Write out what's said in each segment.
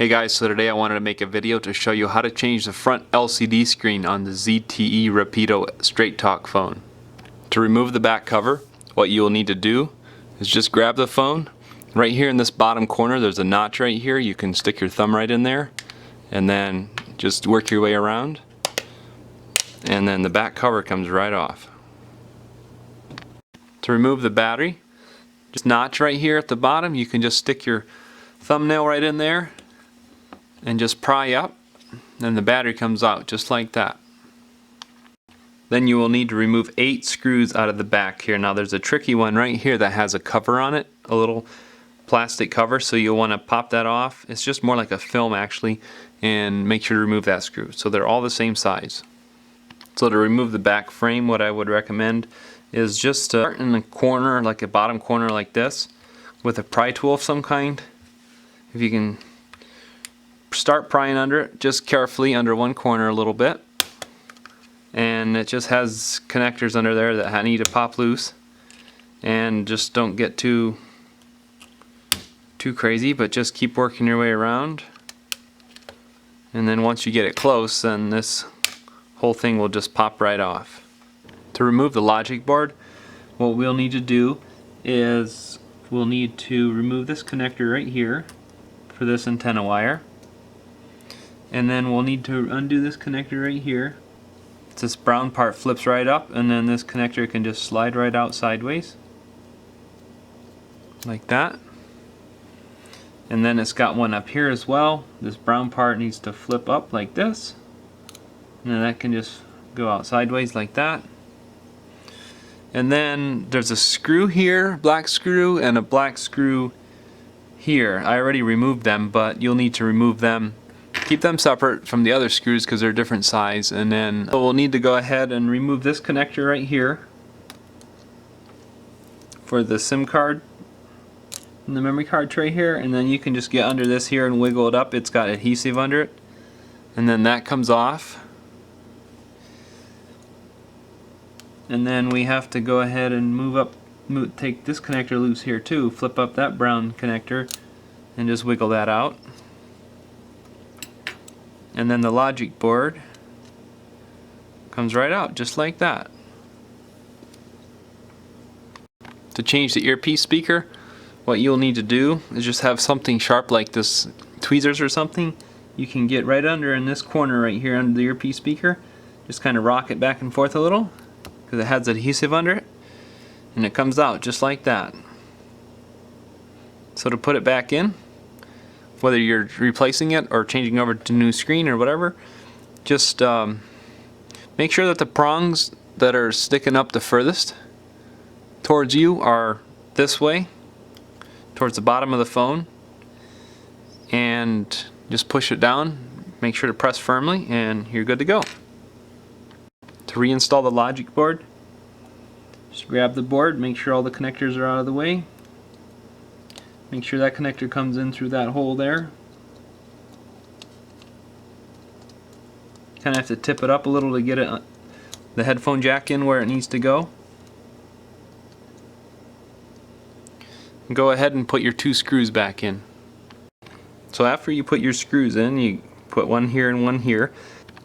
Hey guys, so today I wanted to make a video to show you how to change the front LCD screen on the ZTE Rapido Straight Talk phone. To remove the back cover, what you will need to do is just grab the phone. Right here in this bottom corner there's a notch right here. You can stick your thumb right in there and then just work your way around, and then the back cover comes right off. To remove the battery, just notch right here at the bottom, you can just stick your thumbnail right in there and just pry up, and the battery comes out just like that. Then you will need to remove 8 screws out of the back here. Now there's a tricky one right here that has a cover on it, a little plastic cover, so you'll want to pop that off. It's just more like a film actually, and make sure to remove that screw. So they're all the same size. So to remove the back frame, what I would recommend is just start in the corner, like a bottom corner like this, with a pry tool of some kind. If you can start prying under it, just carefully under one corner a little bit, and it just has connectors under there that need to pop loose, and just don't get too crazy, but just keep working your way around, and then once you get it close, then this whole thing will just pop right off. To remove the logic board, what we'll need to do is we'll need to remove this connector right here for this antenna wire, and then we'll need to undo this connector right here. This brown part flips right up, and then this connector can just slide right out sideways like that. And then it's got one up here as well. This brown part needs to flip up like this, and then that can just go out sideways like that. And then there's a screw here, black screw, and a black screw here. I already removed them, but you'll need to remove them. Keep them separate from the other screws because they're different size. And then we'll need to go ahead and remove this connector right here for the SIM card and the memory card tray here. And then you can just get under this here and wiggle it up. It's got adhesive under it. And then that comes off. And then we have to go ahead and take this connector loose here too. Flip up that brown connector and just wiggle that out. And then the logic board comes right out just like that. To change the earpiece speaker, what you'll need to do is just have something sharp like this, tweezers or something. You can get right under in this corner right here under the earpiece speaker. Just kind of rock it back and forth a little, because it has adhesive under it, and it comes out just like that. So to put it back in, whether you're replacing it or changing over to new screen or whatever, just make sure that the prongs that are sticking up the furthest towards you are this way, towards the bottom of the phone, and just push it down. Make sure to press firmly, and you're good to go. To reinstall the logic board, just grab the board, make sure all the connectors are out of the way. Make sure that connector comes in through that hole there. Kind of have to tip it up a little to get it, the headphone jack in where it needs to go. And go ahead and put your 2 screws back in. So after you put your screws in, you put one here and one here.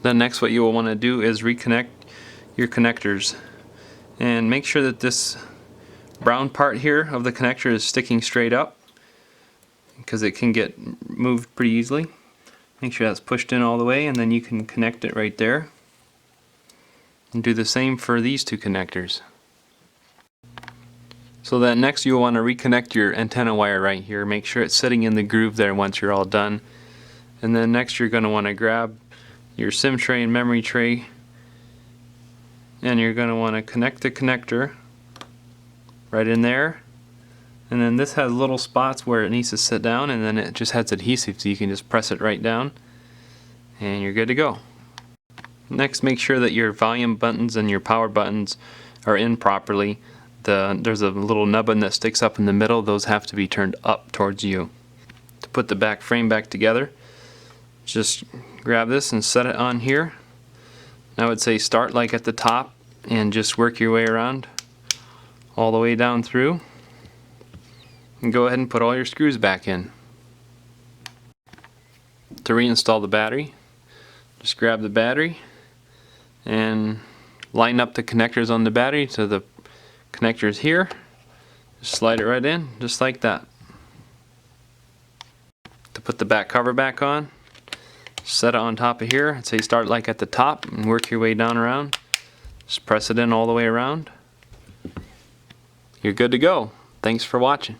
Then next what you will want to do is reconnect your connectors, and make sure that this brown part here of the connector is sticking straight up, because it can get moved pretty easily. Make sure that's pushed in all the way, and then you can connect it right there, and do the same for these 2 connectors. So then next you'll want to reconnect your antenna wire right here. Make sure it's sitting in the groove there once you're all done. And then next you're going to want to grab your SIM tray and memory tray, and you're going to want to connect the connector right in there. And then this has little spots where it needs to sit down, and then it just has adhesive, so you can just press it right down and you're good to go. Next, make sure that your volume buttons and your power buttons are in properly. There's a little nubbin that sticks up in the middle. Those have to be turned up towards you. To put the back frame back together, just grab this and set it on here. I would say start like at the top and just work your way around all the way down through, and go ahead and put all your screws back in. to reinstall the battery, just grab the battery and line up the connectors on the battery to the connectors here. Just slide it right in, just like that. To put the back cover back on, set it on top of here. I'd say start like at the top and work your way down around. Just press it in all the way around. You're good to go. Thanks for watching.